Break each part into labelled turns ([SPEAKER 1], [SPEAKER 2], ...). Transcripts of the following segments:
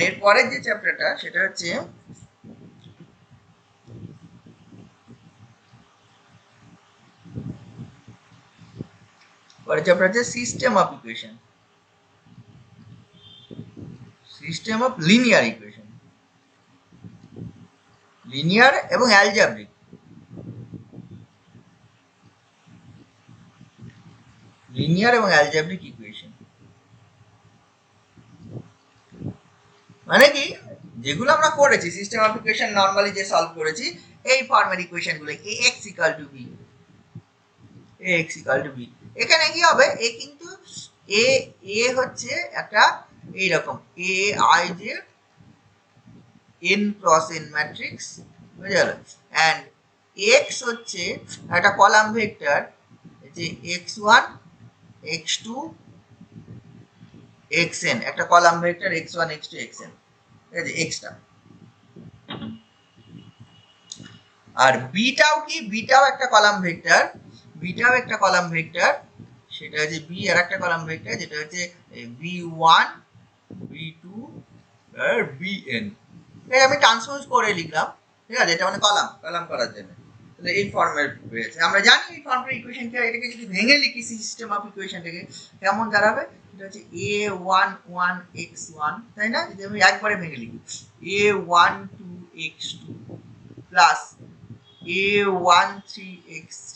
[SPEAKER 1] এরপরের যে চ্যাপ্টারটা সেটা হচ্ছে পরের চ্যাপ্টার হচ্ছে system of equation, system of linear equation, linear এবং অ্যালজেব্রিক। লিনিয়ার এবং অ্যালজেব্রিক ইকুয়েশন মানে কি, যেগুলো আমরা করেছি সিস্টেম অফ ইকুয়েশন নরমালি যে সলভ করেছি এই ফর্মের ইকুয়েশন গুলো ax equal to b, ax equal to b, এখানে কি হবে এ কিন্তু এ হচ্ছে একটা এইরকম a i j n cross n matrix, বুঝে গেল, এন্ড x হচ্ছে একটা কলাম ভেক্টর যে x1 x2 xn, একটা column vector x1 x2 xn, ঠিক আছে, xটা। আর বিটাও কি, বিটাও একটা কলাম ভেক্টর, বিটাও একটা কলাম ভেক্টর, সেটা হচ্ছে বি আর একটা কলাম ভেক্টর যেটা হচ্ছে b1 b2 আর bn, এটা আমি ট্রান্সপোজ করে লিখলাম, ঠিক আছে, এটা মানে কলাম কলাম করার জন্য। তাহলে এই ফর্মের হয়েছে, আমরা জানি এই ফর্মের ইকুয়েশনটা, এটাকে যদি ভেঙে লিখি সিস্টেম অফ ইকুয়েশনটাকে কেমন দাঁড়াবে, এটা হচ্ছে a11 x1, তাই না, যদি আমি একবারে ভেঙে লিখি a12 x2 plus a13 x3,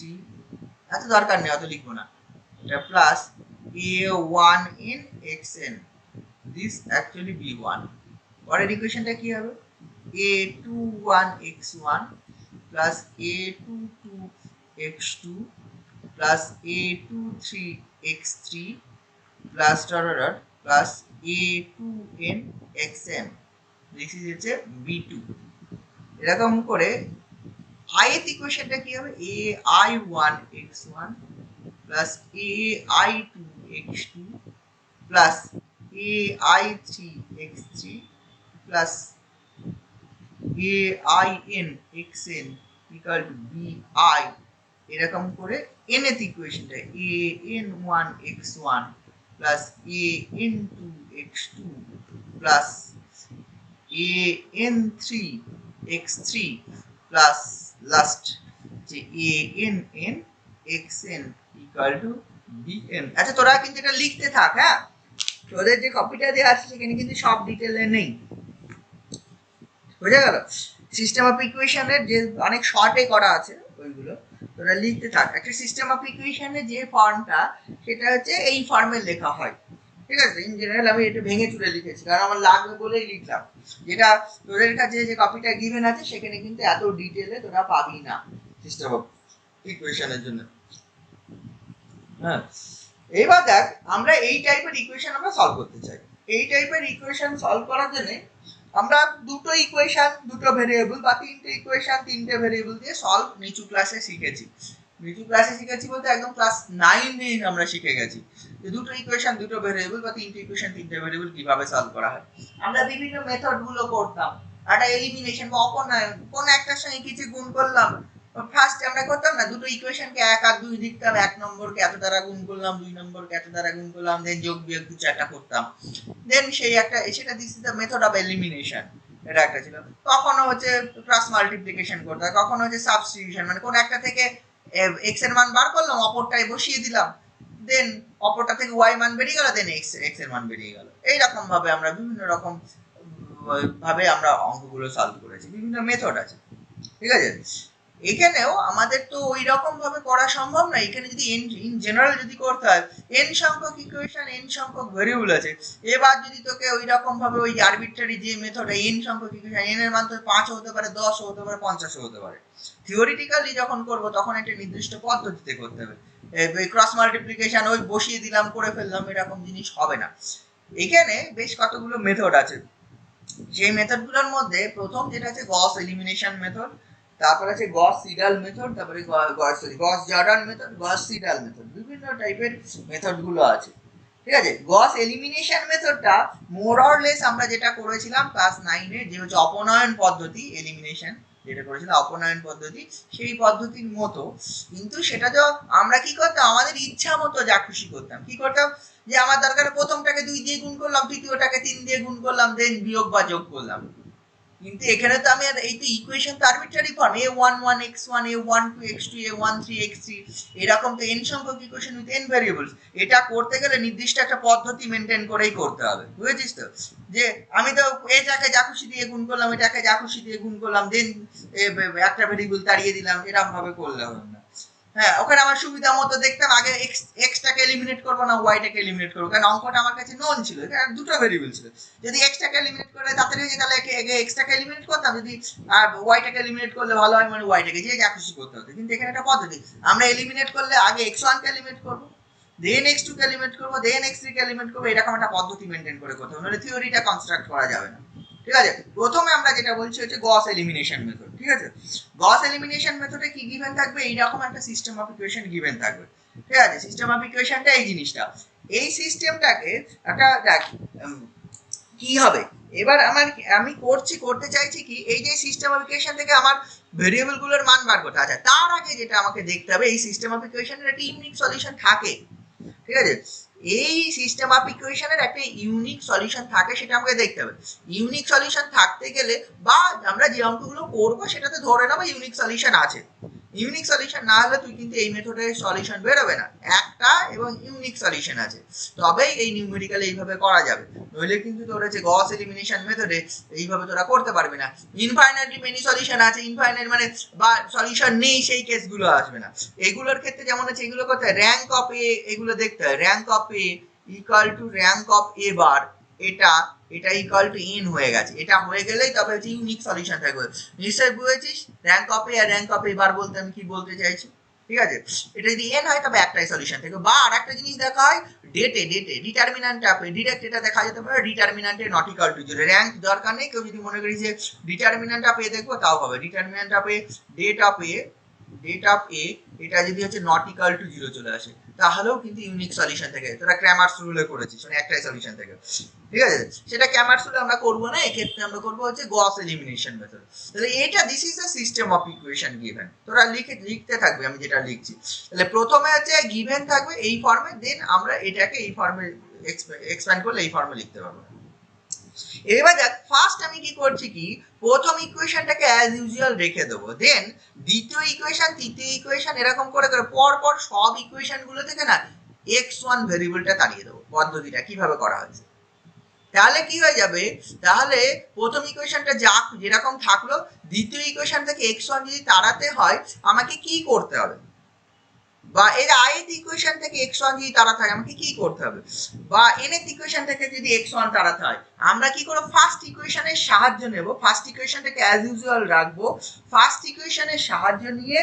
[SPEAKER 1] এত দরকার নেই, অত লিখবো না, এটা plus a1n xn, this actually b1। পরের ইকুয়েশনটা কি হবে, a21 x1 plus a22 x2 plus a23 x3 plus dot plus a2n xn, this is হচ্ছে b2। এরকম করে ith ইকুয়েশনটা কি হবে, ai1 x1 plus ai2 x2 plus ai3 x3 plus ain xn equal to bi, এরকম করে nth ইকুয়েশনটা an1 x1 plus an2 x2 plus an3 x3 plus last যে ann xn equal to bn। আচ্ছা তোরা কিন্তু এটা লিখতে থাক, হ্যাঁ, তোদের যে কপিটা দেওয়া আছে সেখানে কিন্তু সব ডিটেলে নেই, বুঝে গেল। সিস্টেম অফ ইকুয়েশনের যে অনেক শর্টে করা আছে ওইগুলো তোরা লিখতে থাক। একটা সিস্টেম অফ ইকুয়েশনের যে ফর্মটা সেটা হচ্ছে এই ফর্মে লেখা হয়, ঠিক আছে। ইন জেনারেল আমি এটা ভেঙে চুরে লিখেছি কারণ আমার লাগবে বলেই লিখলাম, যেটা তোদের কাছে যে কপিটা গিভেন আছে সেখানে কিন্তু এত ডিটেলে তোরা পাবি না সিস্টেম অফ ইকুয়েশনের জন্য। হ্যাঁ, এবার দেখ আমরা এই টাইপের ইকুয়েশন আমরা সলভ করতে চাই। এই টাইপের ইকুয়েশন সলভ করার জন্য আমরা দুটো ইকুয়েশন দুটো ভেরিয়েবল বা তিনটে ইকুয়েশন তিনটে ভেরিয়েবল দিয়ে সলভ নিচু ক্লাসে শিখেছি। নিচু ক্লাসে শিখেছি বলতে একদম ক্লাস 9 এ আমরা শিখে গেছি যে দুটো ইকুয়েশন দুটো ভেরিয়েবল বা তিনটে ইকুয়েশন তিনটে ভেরিয়েবল কিভাবে সলভ করা হয়। আমরা বিভিন্ন মেথড গুলো করতাম, একটা এলিমিনেশন বা অপনয়ন, কোন একটার সঙ্গে কিছু গুণ করলাম, ফার্স্ট আমরা করতাম না দুটো ইকুয়েশনকে 1 আর 2 লিখতাম, 1 নম্বরকে এত দ্বারা গুণ করলাম, 2 নম্বরকে এত দ্বারা গুণ করলাম, দেন যোগ বিয়োগ দু চারটা করতাম, দেন সেই একটা সেটা this is the method of elimination, এটা একটা ছিল। কখনো হচ্ছে ক্রস মাল্টিপ্লিকেশন করতে হয়, কখনো হচ্ছে সাবস্টিটিউশন, মানে কোন একটা থেকে x এর মান বার করলাম অপরটায় বসিয়ে দিলাম, দেন অপরটা থেকে y মান বেরিয়ে গেল, দেন x এর মান বেরিয়ে গেল। এইরকম ভাবে আমরা বিভিন্ন রকম ভাবে আমরা অঙ্কগুলো সলভ করেছি, বিভিন্ন মেথড আছে, ঠিক আছে। এখানেও আমাদের তো ওই রকম ভাবে করা সম্ভব না, এখানে যদি ইন জেনারেল যদি করতে হয় n সংখ্যক ইকুয়েশন n সংখ্যক ভেরিয়েবল আছে, এবার যদি তোকে ওই রকম ভাবে ওই আরবিট্রারি যে মেথড n সংখ্যক ইকুয়েশন n এর মান তো 5 হতে পারে, 10 হতে পারে, 50 হতে পারে, থিওরিটিক্যালি যখন করব তখন একটা নির্দিষ্ট পদ্ধতিতে করতে হবে। এই ক্রস মাল্টিপ্লিকেশন ওই বসিয়ে দিলাম করে ফেললাম এরকম জিনিস হবে না। এখানে বেশ কতগুলো মেথড আছে, সেই মেথডগুলোর মধ্যে প্রথম যেটা আছে গস এলিমিনেশন মেথড, তারপর আছে গস সিডাল মেথড, তারপরে গস জর্ডান মেথড, গস সিডাল মেথড, বিভিন্ন টাইপের মেথড গুলো আছে, ঠিক আছে। গস এলিমিনেশন মেথডটা মোর অর লেস আমরা যেটা করেছিলাম ক্লাস 9 এ, যে হচ্ছে অপনয়ন পদ্ধতি এলিমিনেশন, যেটা করেছিল অপনয়ন পদ্ধতি, সেই পদ্ধতির মতো, কিন্তু সেটা তো আমরা কি করতাম, আমাদের ইচ্ছা মতো যা খুশি করতাম। কি করতাম, যে আমার দরকার প্রথমটাকে 2 দিয়ে গুণ করলাম, তৃতীয়টাকে 3 দিয়ে গুণ করলাম, দেন বিয়োগ বা যোগ করলাম। কিন্তু এখানে তো আমি আর এই তো ইকুয়েশন তো arbitrary form, a11 x1 a12 x2 a13 x3, এরকম তো n সংখ্যক ইকুয়েশন উইথ n ভ্যারিয়েবলস। এটা করতে গেলে নির্দিষ্ট একটা পদ্ধতি মেনটেন করেই করতে হবে, বুঝেছিস তো? যে আমি তো এটাকে যা খুশি দিয়ে গুণ করলাম, এটাকে যা খুশি দিয়ে গুণ করলাম, দেন একটা ভ্যারিয়েবল তাড়িয়ে দিলাম, এরকম ভাবে করলে হবে না। হ্যাঁ, ওখানে আমার সুবিধা মতো দেখতাম আগে এক্সটাকে এলিমিনেট করবো না ওয়াইটাকে এলিমিনেট করবো, কারণ অঙ্কটা আমার কাছে নন ছিল, কারণ দুটো ভেরিয়েবল ছিল। যদি এক্সটাকে এলিমিনেট করলে তাড়াতাড়ি হয়ে যায়, তাহলে এক্সটাকে এলিমিনেট করতাম, যদি ওয়াইটাকে এলিমিনেট করলে ভালো হয়, মানে ওয়াইটাকে যে যা খুশি করতে হতো। কিন্তু এখানে একটা পদ্ধতি, আমরা এলিমিনেট করলে আগে x1 কে এলিমিনেট করবো, দেন x2 কে এলিমিনেট করবো, দেন x3 কে এলিমিনেট করবো, এরকম একটা পদ্ধতি মেনটেন করে করতে হবে, নাহলে থিওরিটা কনস্ট্রাক্ট করা যাবে না। ঠিক আছে, প্রথমে আমরা যেটা বলছি হচ্ছে গস এলিমিনেশন মেথড। ঠিক আছে, গস এলিমিনেশন মেথডে কি গিভেন থাকবে, এইরকম একটা সিস্টেম অফ ইকুয়েশন গিভেন থাকবে। ঠিক আছে, সিস্টেম অফ ইকুয়েশনটা এই জিনিসটা, এই সিস্টেমটাকে একটা দেখ কি হবে। এবার আমি করতে চাইছি কি, এই যে সিস্টেম অফ ইকুয়েশন থেকে আমার ভেরিয়েবল গুলোর মান বার করতে। আচ্ছা, তার আগে যেটা আমাকে দেখতে হবে, এই সিস্টেম অফ ইকুয়েশনের একটা ইউনিক সলিউশন থাকে। ঠিক আছে, এই সিস্টেম অফ ইকুয়েশনের একটা ইউনিক সলিউশন থাকে, সেটা আমাকে দেখতে হবে। ইউনিক সলিউশন থাকতে গেলে, বা আমরা যে অঙ্কগুলো করবো সেটাতে ধরে নেবো ইউনিক সলিউশন আছে। ইউনিক সলিউশন না হলে তুই কিন্তু এই মেথডের সলিউশন বেরোবে না, একটা এবং ইউনিক সলিউশন আছে, তবেই এই নিউমেরিক্যাল এইভাবে করা যাবে। নইলে কিন্তু তোর হচ্ছে গস এলিমিনেশন মেথডে এইভাবে তোরা করতে পারবি না। ইনফাইনাইটলি মেনি সলিউশন আছে, ইনফাইনাইট মানে বা সলিউশন নেই, সেই কেসগুলো আসবে না। এগুলোর ক্ষেত্রে যেমন হচ্ছে এগুলো করতে হয় র্যাঙ্ক অফ এ, এগুলো দেখতে হয় rank of A equal to rank of A bar, এটা ইকুয়াল টু n হয়ে গেছে। এটা হয়ে গেলেই তবে হচ্ছে ইউনিক সলিউশন থাকবে। নিশ্চয়ই বুঝেছিস র্যাঙ্ক অফ এ আর র্যাঙ্ক অফ এ বার বলতে আমি কি বলতে চাইছি। ঠিক আছে, এটা যদি n হয় তবে একটাই সলিউশন থাকবে। বা আরেকটা জিনিস দেখা হয় ডেটে ডিটারমিন্যান্ট অফে, ডিরেক্ট এটা দেখা যেতে পারে ডিটারমিন্যান্টে নট ইকুয়াল টু 0। র্যাঙ্ক দরকার নেই, কেউ যদি মনে করি যে ডিটারমিন্যান্ট অফ এ দেখবো তাও হবে। Determinant of A det of A এটা যদি হচ্ছে নট ইকুয়াল টু 0 চলে আসে, তাহলেও কিন্তু ইউনিক সলিউশন থাকে। তোরা ক্র্যামারস রুলে করেছিস, মানে একটাই সলিউশন থাকে। ঠিক আছে, সেটা ক্র্যামারস রুলে আমরা করবো না, এক্ষেত্রে আমরা করবো হচ্ছে গস এলিমিনেশন মেথড। তাহলে এটা this is the system of equation given. তোরা লিখতে থাকবে আমি যেটা লিখছি। তাহলে প্রথমে হচ্ছে গিভেন থাকবে এই ফর্মে, দেন আমরা এটাকে এই ফর্মে এক্সপ্যান্ড করলে এই ফর্মে লিখতে পারবো। এবার দেখ ফার্স্ট আমি কি করছি, কি প্রথম ইকুয়েশনটাকে অ্যাজ ইউজুয়াল রেখে দেবো, দেন দ্বিতীয় ইকুয়েশন, তৃতীয় ইকুয়েশন, এরকম করে করে পর পর সব ইকুয়েশন গুলো থেকে না x1 ভেরিয়েবলটা তাড়িয়ে দেবো। পদ্ধতিটা কিভাবে করা হচ্ছে, তাহলে কি হয়ে যাবে, তাহলে প্রথম ইকুয়েশনটা যা যেরকম থাকলো, দ্বিতীয় ইকুয়েশন থেকে x1 যদি তাড়াতে হয় আমাকে কি করতে হবে, বা এর ith ইকুয়েশন থেকে x1 যদি তাড়াতে হয় আমাকে কি করতে হবে, বা nth ইকুয়েশন থেকে যদি x1 তাড়াতে হয় আমরা কি করব, ফার্স্ট ইকুয়েশনের সাহায্য নেব। ফার্স্ট ইকুয়েশনটাকে অ্যাজ ইউজুয়াল রাখবো, ফার্স্ট ইকুয়েশনের সাহায্য নিয়ে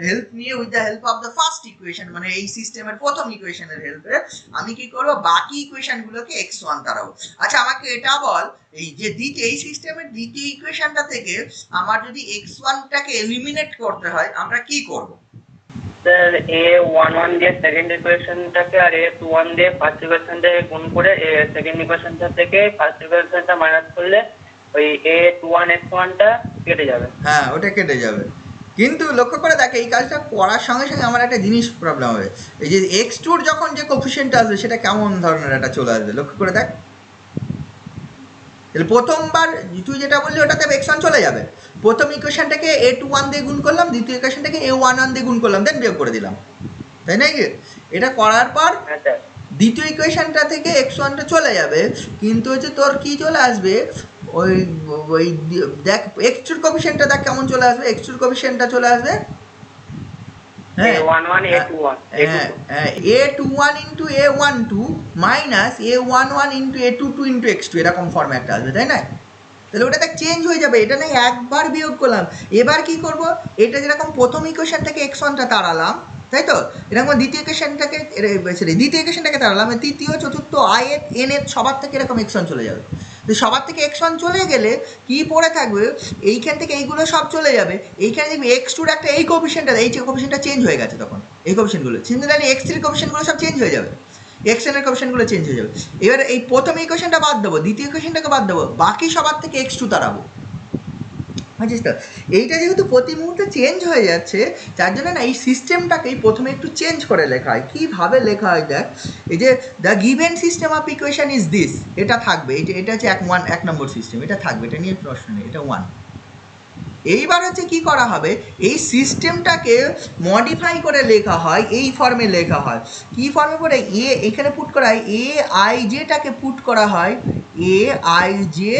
[SPEAKER 1] হেল্প নিয়ে with the help of the first equation, মানে এই সিস্টেমের প্রথম ইকুয়েশনের হেল্পে আমি কি করব, বাকি ইকুয়েশন গুলোকে x1 তাড়াবো। আচ্ছা আমাকে এটা বল, এই যে এই সিস্টেমের দ্বিতীয় ইকুয়েশনটা থেকে আমার যদি x1 টাকে এলিমিনেট করতে হয় আমরা কি করব?
[SPEAKER 2] স্যার a11 দিয়ে সেকেন্ড ইকুয়েশনটাকে আর a21 দিয়ে ফার্স্ট ইকুয়েশনটাকে গুণ করে সেকেন্ড ইকুয়েশনটা থেকে ফার্স্ট ইকুয়েশনটা মাইনাস করলে ওই a21 x1টা কেটে যাবে।
[SPEAKER 1] হ্যাঁ, ওটা কেটে যাবে। কিন্তু লক্ষ্য করে দেখ, এই কাজটা করার সঙ্গে সঙ্গে আমার একটা জিনিস প্রবলেম হবে, এই যে x2 যখন যে কোফিশিয়েন্ট আসবে সেটা কেমন ধরনের একটা চলে আসবে, লক্ষ্য করে দেখ। তাহলে প্রথমবার তুই যেটা বললি ওটাতে x1 চলে যাবে, প্রথম ইকুয়েশনটাকে a21 দিয়ে গুণ করলাম, দ্বিতীয় ইকুয়েশনটাকে a11 দিয়ে গুণ করলাম, দেন বিয়োগ করে দিলাম, তাই না? কি এটা করার পর দ্বিতীয় ইকুয়েশনটা থেকে x1টা চলে যাবে, কিন্তু হচ্ছে তোর কি চলে আসবে, ওই ওই দেখ x2 কোফিশিয়েন্টটা দেখ কেমন চলে আসবে, x2 কোফিশিয়েন্টটা চলে আসবে a21 into a12 minus a11 into a22 into x2, এরকম ফর্মে একটা আসবে, তাই না? তাহলে ওটা দেখ চেঞ্জ হয়ে যাবে, এটা নয় একবার বিয়োগ করলাম। এবার কি করব, এটা যেরকম প্রথম ইকুয়েশন থেকে x1টা তাড়ালাম, তাই তো, এরকম দ্বিতীয় ইকুয়েশনটাকে তাড়ালাম, তৃতীয় চতুর্থ ith nth সবার থেকে এরকম x1 চলে যাবে। তো সবার থেকে x1 চলে গেলে কি পড়ে থাকবে, এইখান থেকে এইগুলো সব চলে যাবে, এইখানে দেখবি x2 একটা এই কোফিশিয়েন্টটা, এই কোফিশিয়েন্টটা চেঞ্জ হয়ে গেছে, তখন এই কোফিশিয়েন্টগুলো সিমিলারলি x3 কোফিশিয়েন্টগুলো সব চেঞ্জ হয়ে যাবে, xn এর কোফিশিয়েন্টগুলো চেঞ্জ হয়ে যাবে। এবার এই প্রথম ইকুয়েশনটা বাদ দেবো, দ্বিতীয় ইকুয়েশনটাকে বাদ দেবো, বাকি সবার থেকে x2 তাড়াবো, বুঝছিস তো? এইটা যেহেতু প্রতি মুহূর্তে চেঞ্জ হয়ে যাচ্ছে, যার জন্য না এই সিস্টেমটাকেই প্রথমে একটু চেঞ্জ করে লেখা হয়। কীভাবে লেখা হয় দেখ, এই যে the given system of equation is this, এটা থাকবে, এই যে এটা হচ্ছে এক নম্বর সিস্টেম, এটা থাকবে, এটা নিয়ে প্রশ্ন নেই, এটা 1। এইবার হচ্ছে কি করা হবে, এই সিস্টেমটাকে মডিফাই করে লেখা হয়, এই ফর্মে লেখা হয়। কি ফর্মে করে, এখানে পুট করা হয় এ আই জেটাকে পুট করা হয় এ আই জে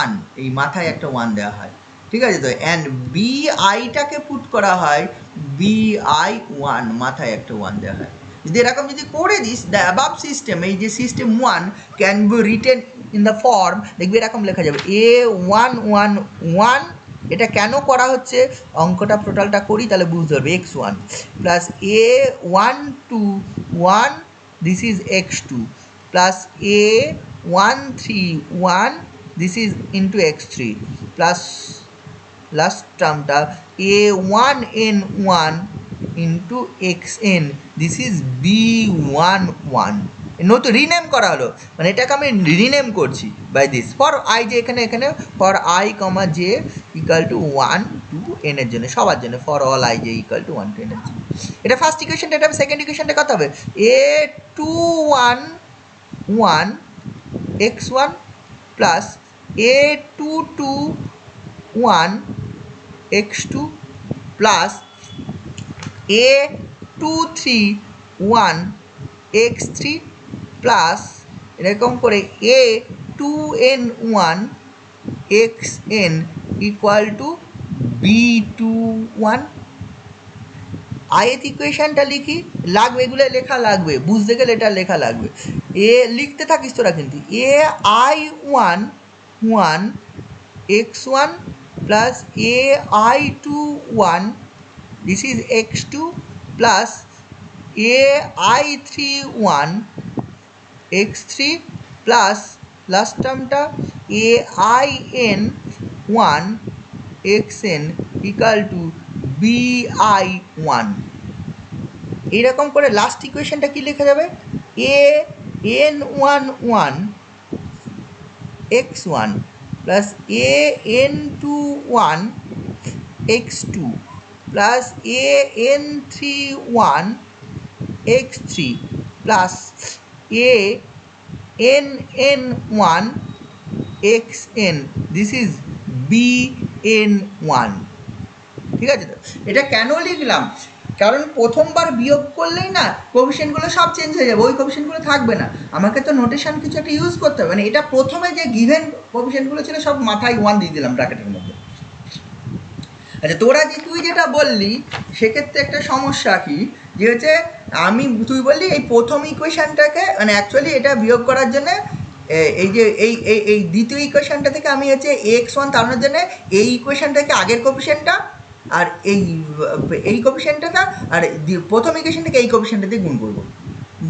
[SPEAKER 1] 1, এই মাথায় একটা 1 দেওয়া হয়, ঠিক আছে তো। অ্যান্ড বি আইটাকে পুট করা হয় বি আই 1, মাথায় একটা 1 দেওয়া হয়। যদি এরকম যদি করে দিস, দ্য অ্যাবাভ সিস্টেম, এই যে system 1 can be written in the form, দেখবি এরকম লেখা যাবে A111। এটা কেন করা হচ্ছে, অঙ্কটা টোটালটা করি তাহলে বুঝতে পারবে। x1 plus A121, this is x2 plus A131, this is into x3 plus last টার্মটা A1n1 into xn, this is B11। নতুন রিনেম করা হলো, মানে এটাকে আমি রিনেম করছি বাই দিস ফর আই, যে এখানে for i comma j equal to 1 to n এর জন্য, সবার জন্য, for all i j equal to 1 to n এর জন্য। এটা ফার্স্ট ইকুয়েশনটা, এটা সেকেন্ড ইকুয়েশনটা কত হবে, A211 x1 plus A221 x2 plus A231 x3 plus এরকম করে A2n1 xn equal to B21। আইএথ ইকুয়েশনটা লিখি, লাগবে, এগুলো লেখা লাগবে, বুঝতে গেলে এটা লেখা লাগবে। লিখতে থাকিস তোরা কিন্তু, AI11 x1 plus AI21, this is x2 plus AI31 x3 plus last টার্মটা AIN1 xn equal to BI1। এইরকম করে লাস্ট ইকুয়েশনটা কি লেখা যাবে, AN11 x1 plus AN21 x2 plus AN31 x3 plus ANN1 xn, this is BN1। ঠিক আছে তো? এটা কেন লিখলাম, কারণ প্রথমবার বিয়োগ করলেই না কোএফিসিয়েন্টগুলো সব চেঞ্জ হয়ে যাবে, ওই কোএফিসিয়েন্টগুলো থাকবে না, আমাকে তো নোটেশন কিছু একটা ইউজ করতে হবে। মানে এটা প্রথমে যে গিভেন কোএফিসিয়েন্টগুলো ছিল সব মাথায় 1 দিয়ে দিলাম ব্র্যাকেটের মধ্যে। আচ্ছা, তোরা যে তুই যেটা বললি সেক্ষেত্রে একটা সমস্যা কি, যে হচ্ছে তুই বললি এই প্রথম ইকুয়েশনটাকে, মানে অ্যাকচুয়ালি এটা বিয়োগ করার জন্য এই যে এই দ্বিতীয় ইকুয়েশনটা থেকে আমি হচ্ছে x1 তাড়ানোর জন্য এই ইকুয়েশনটাকে আগের কোএফিসিয়েন্টটা আর এই কোএফিসিয়েন্টটা আর প্রথম ইকুয়েশনটাকে এই কোএফিসিয়েন্টটা দিয়ে গুণ করবো,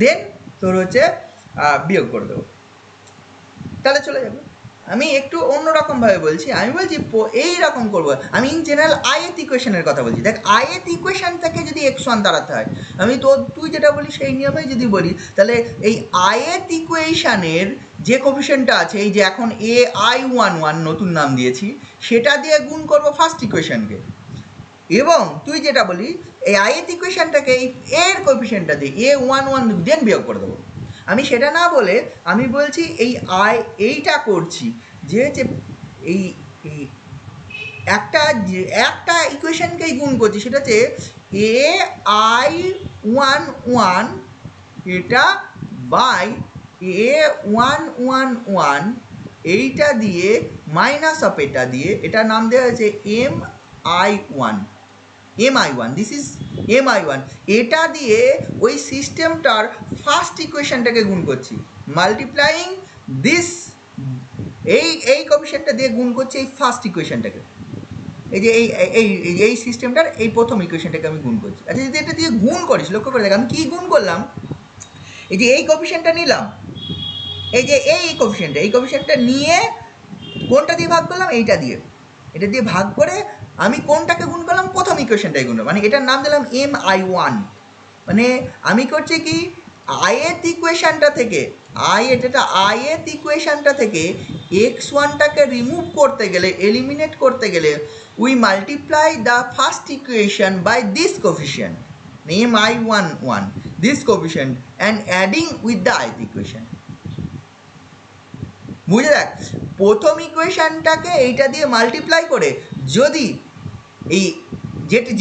[SPEAKER 1] দেন তোর হচ্ছে বিয়োগ করে দেবো, তাহলে চলে যাবে। আমি একটু অন্যরকমভাবে বলছি, আমি বলছি এইরকম করবো। আমি ইন জেনারেল আইএথ ইকুয়েশনের কথা বলছি। দেখ, আইএথ ইকুয়েশন থেকে যদি x1 দাঁড়াতে হয়, আমি তুই যেটা বলি সেই নিয়মে যদি বলি, তাহলে এই আইএথ ইকুয়েশনের যে কোএফিসিয়েন্টটা আছে, এই যে এখন AI11 নতুন নাম দিয়েছি, সেটা দিয়ে গুণ করবো ফার্স্ট ইকুয়েশনকে, এবং তুই যেটা বলি এই আইএথ ইকুয়েশনটাকে এর কোএফিসিয়েন্টটা দিয়ে A11 দেন বিয়োগ করে দেবো। আমি সেটা না বলে আমি বলছি এইটা করছি, যে হচ্ছে এই একটা ইকুয়েশনকেই গুণ করছি, সেটা হচ্ছে AI11 এটা বাই A111, এইটা দিয়ে মাইনাস অফ এটা দিয়ে, এটার নাম দেওয়া হয়েছে MI1, দিস ইজ MI1। এটা দিয়ে ওই সিস্টেমটার ফার্স্ট ইকুয়েশনটাকে গুণ করছি, মাল্টিপ্লাইং দিস, এই কোএফিসিয়েন্টটা দিয়ে গুণ করছি এই ফার্স্ট ইকুয়েশনটাকে, এই যে এই সিস্টেমটার এই প্রথম ইকুয়েশনটাকে আমি গুণ করছি। আচ্ছা, যদি এটা দিয়ে গুণ করিস, লক্ষ্য করে দেখ আমি কী গুণ করলাম, এই যে এই কোএফিসিয়েন্টটা নিলাম, এই যে এই কোএফিসিয়েন্টটা নিয়ে কোনটা দিয়ে ভাগ করলাম, এইটা দিয়ে, এটা দিয়ে ভাগ করে আমি কোনটাকে গুণ করলাম, প্রথম ইকুয়েশনটাই গুণ, মানে এটার নাম দিলাম MI1। মানে আমি করছি কি, আইএথ ইকুয়েশনটা থেকে এটা ith ইকুয়েশনটা থেকে এক্স ওয়ানটাকে রিমুভ করতে গেলে, এলিমিনেট করতে গেলে, we multiply the first equation by this coefficient name i11 this coefficient and adding with the ith equation. বুঝে দেখ, প্রথম ইকুয়েশনটাকে এইটা দিয়ে মাল্টিপ্লাই করে যদি এই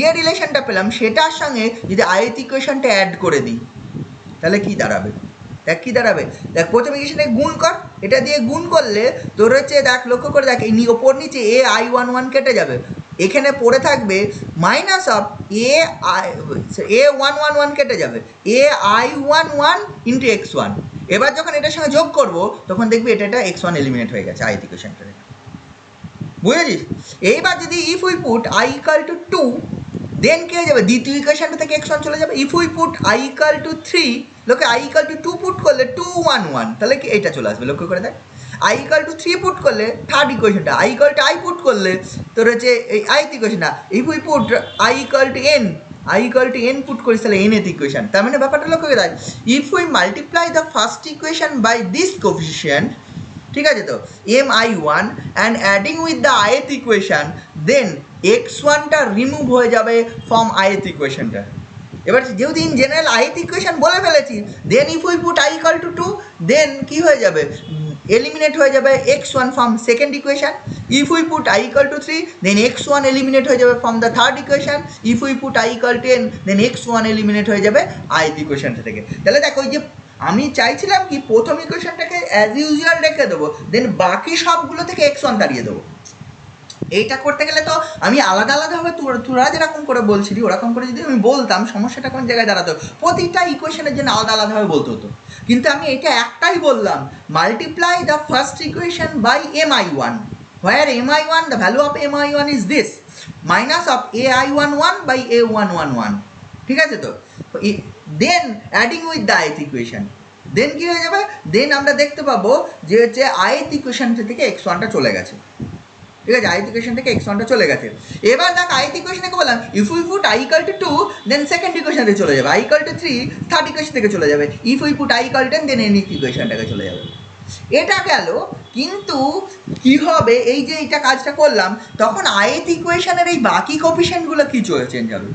[SPEAKER 1] যে রিলেশনটা পেলাম সেটার সঙ্গে যদি ith ইকুয়েশনটা অ্যাড করে দিই তাহলে কি দাঁড়াবে? দেখ কি দাঁড়াবে, দেখ প্রথম ইকুয়েশনে গুণ কর, এটা দিয়ে গুণ করলে তোর হচ্ছে দেখ লক্ষ্য করে দেখ এই ওপর নিচে ai11 কেটে যাবে, এখানে পড়ে থাকবে মাইনাস অফ a111 কেটে যাবে ai11 ইন্টু x1। এবার যখন এটার সঙ্গে যোগ করব তখন দেখবি এটা x1 এলিমিনেট হয়ে গেছে ith ইকুয়েশনটা। বুঝেছিস? এইবার যদি if we put i equal to 2 then কি হয়ে যাবে, দ্বিতীয় ইকুয়েশনটা থেকে x1 চলে যাবে। If we put i equal to 3, লোকে i ইকাল টু 2 পুট করলে 211 তাহলে কি এটা চলে আসবে, লক্ষ্য করে দেখ। i ইকাল টু 3 পুট করলে থার্ড ইকুয়েশনটা, i equal to i put করলে তোর হচ্ছে এই ith ইকুয়েশনটা। If we put i equal to n, i equal to n put করিস তাহলে nth ইকুয়েশন। তার মানে ব্যাপারটা লক্ষ্য করে দেখ, if we multiply the first equation by this coefficient, ঠিক আছে তো, mi1 and adding with the ith equation, then x1টা রিমুভ হয়ে যাবে ফ্রম ith ইকুয়েশনটা। এবার যেহেতু ইন জেনারেল ith ইকুয়েশন বলে ফেলেছি, then if we put i equal to 2 then কি হয়ে যাবে, এলিমিনেট হয়ে যাবে x1 from second equation. If we put i equal to 3 then x1 eliminate হয়ে যাবে from the third equation. If we put i equal to n then x1 eliminate হয়ে যাবে ith ইকুয়েশনটা থেকে। তাহলে দেখো ওই যে আমি চাইছিলাম কি প্রথম ইকুয়েশনটাকে অ্যাজ ইউজুয়াল রেখে দেবো, দেন বাকি সবগুলো থেকে x1 দাঁড়িয়ে দেবো। এইটা করতে গেলে তো আমি আলাদা আলাদাভাবে তোরা যেরকম করে বলছিলি ওরকম করে যদি আমি বলতাম সমস্যাটা কোন জায়গায় দাঁড়াতো, প্রতিটা ইকুয়েশনের জন্য আলাদা আলাদাভাবে বলতে হতো। কিন্তু আমি এটা একটাই বললাম, multiply the first equation by mi1 where mi1 the value of mi1 is this minus of ai11 by a111, ঠিক আছে তো, then adding with the ith equation, then কি হয়ে যাবে, দেন আমরা দেখতে পাবো যে হচ্ছে ith ইকুয়েশন থেকে x1টা চলে গেছে, ঠিক আছে, ith ইকুয়েশন থেকে x1টা চলে গেছে। এবার দেখ ith ইকুয়েশনে কি বললাম, if we put i equal to 2 then second equation থেকে চলে যাবে, i equal to 3 third equation থেকে চলে যাবে, if we put i equal to 10 then nth ইকুয়েশনটাকে চলে যাবে। এটা গেল, কিন্তু কি হবে এই যে এইটা কাজটা করলাম তখন ith ইকুয়েশনের এই বাকি কোফিশিয়েন্টগুলো কি চেঞ্জ হবে,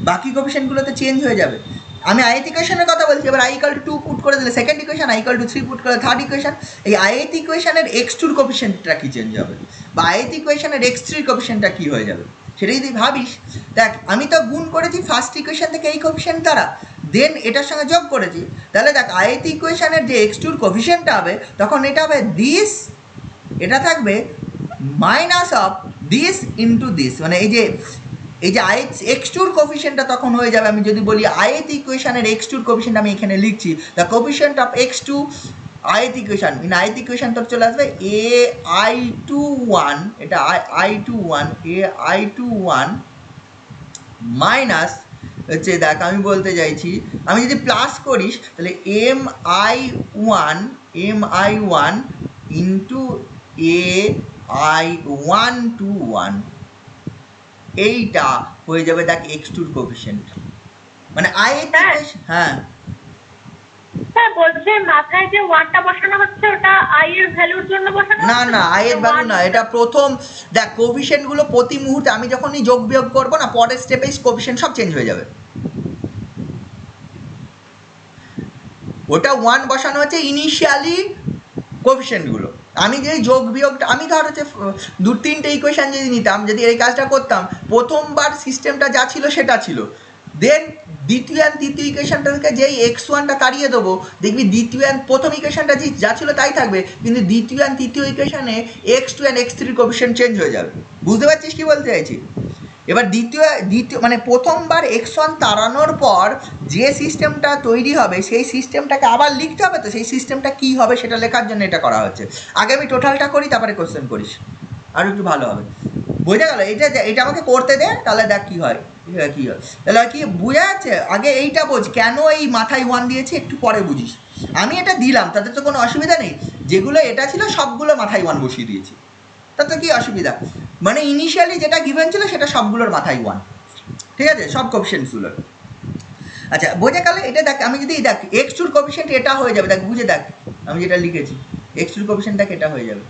[SPEAKER 1] বাকি কোফিশিয়েন্টগুলো তো চেঞ্জ হয়ে যাবে। আমি ith ইকুয়েশনের কথা বলছি, এবার i ইকাল টু 2 পুট করে দিলে second equation, i equal to 3 put করে থার্ড ইকুয়েশন, এই ith ইকুয়েশনের x2 কোফিশিয়েন্টটা কি চেঞ্জ হবে, বা ith ইকুয়েশনের x3 কোফিশিয়েন্টটা কি হয়ে যাবে সেটা যদি ভাবিস। দেখ আমি তো গুণ করেছি ফার্স্ট ইকুয়েশন থেকে এই কোফিশিয়েন্ট দ্বারা, দেন এটার সঙ্গে যোগ করেছি, তাহলে দেখ ith ইকুয়েশনের যে x2 কোফিশিয়েন্টটা হবে তখন এটা হবে দিস, এটা থাকবে minus of this into this, মানে এই যে x2 কোফিশিয়েন্টটা তখন হয়ে যাবে, আমি যদি বলি ith ইকুয়েশনের x2 কোফিশিয়েন্ট আমি এখানে লিখছি, the coefficient of x2 ith equation, ith equation তোর চলে আসবে ai21, এটা i21 ai21 মাইনাস হচ্ছে, দেখ আমি বলতে চাইছি আমি যদি প্লাস করিস তাহলে mi1 ইন্টু ai121, এইটা হয়ে যাবে দেখ x2 কোফিশিয়েন্ট, মানে ith হ্যাঁ
[SPEAKER 3] স্যার বলছে মাথায় যে 1টা বসানো হচ্ছে ওটা i এর ভ্যালুর জন্য বসানো হচ্ছে?
[SPEAKER 1] না না i এর ভ্যালু না, এটা প্রথম দেখ কোফিশিয়েন্ট গুলো প্রতি মুহূর্তে আমি যখনই যোগ বিয়োগ করব না পরের স্টেপে কোফিশিয়েন্ট সব চেঞ্জ হয়ে যাবে। ওটা 1 বসানো হচ্ছে ইনিশিয়ালি কোফিশিয়েন্টগুলো, আমি যে যোগ বিয়োগটা আমি ধর হচ্ছে 2-3টে ইকুয়েশন যদি নিতাম, যদি এই কাজটা করতাম প্রথমবার সিস্টেমটা যা ছিল সেটা ছিল, দেন দ্বিতীয় অ্যান্ড তৃতীয় ইকুয়েশনটা থেকে যেই x1টা তাড়িয়ে দেবো দেখবি দ্বিতীয় অ্যান্ড প্রথম ইকুয়েশনটা যা ছিল তাই থাকবে, কিন্তু দ্বিতীয় অ্যান্ড তৃতীয় ইকুয়েশনে x2 and x3 coefficient change হয়ে যাবে। বুঝতে পারছিস কি বলতে চাইছি? এবার দ্বিতীয় মানে প্রথমবার x1 তাড়ানোর পর যে সিস্টেমটা তৈরি হবে সেই সিস্টেমটাকে আবার লিখতে হবে, তো সেই সিস্টেমটা কী হবে সেটা লেখার জন্য এটা করা হচ্ছে। আগে আমি টোটালটা করি তারপরে কোশ্চেন করিস, আরও একটু ভালো হবে। বোঝা গেল? এটা আমাকে করতে দে, তাহলে দেখ কী হয় কী হয়, তাহলে কি বোঝা যাচ্ছে? আগে এইটা বোঝ কেন এই মাথায় 1 দিয়েছি, একটু পরে বুঝিস। আমি এটা দিলাম তাতে তো কোনো অসুবিধা নেই, যেগুলো এটা ছিল সবগুলো মাথায় 1 বসিয়ে দিয়েছি, তাতে কি অসুবিধা? মানে ইনিশিয়ালি যেটা গিভেন ছিল সেটা সবগুলোর মাথায় 1, ঠিক আছে, সব কোফিশিয়েন্টসগুলোর। আচ্ছা বোঝা গেল। এটা দেখ আমি যদি দেখ এক্স টুর কোফিশিয়েন্ট এটা হয়ে যাবে, দেখ বুঝে দেখ আমি যেটা লিখেছি এক্স টুর কোফিশিয়েন্ট দেখ এটা হয়ে যাবে।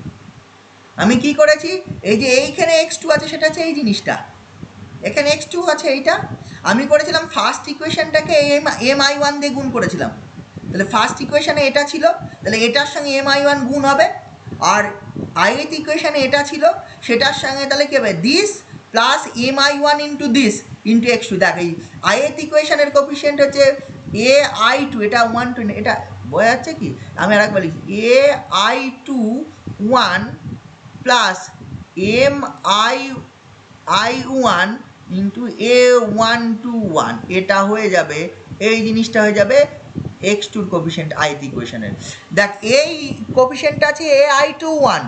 [SPEAKER 1] আমি কি করেছি, এই যে এইখানে এক্স টু আছে সেটা হচ্ছে এই জিনিসটা, এখানে এক্স টু আছে এইটা, আমি করেছিলাম ফার্স্ট ইকুয়েশনটাকে এম আই ওয়ান দিয়ে গুণ করেছিলাম। তাহলে ফার্স্ট ইকুয়েশনে এটা ছিল, তাহলে এটার সঙ্গে এম আই ওয়ান গুণ হবে, আর আইএথ ইকুয়েশনে এটা ছিল সেটার সঙ্গে তাহলে কী হবে this plus M I one into this into x two. দেখ এই আইএথ ইকুয়েশনের কোফিশিয়েন্ট হচ্ছে এ আই টু, এটা 1 2, এটা বোঝা যাচ্ছে কি, আমি আর একবার লিখি a I two 1 plus M I one into এ 1 2 1, এটা হয়ে যাবে, এই জিনিসটা হয়ে যাবে এক্স টুর কোফিশিয়েন্ট আইথ ইকুয়েশনের। দেখ এই কোফিশিয়েন্টটা আছে এ আই টু 1,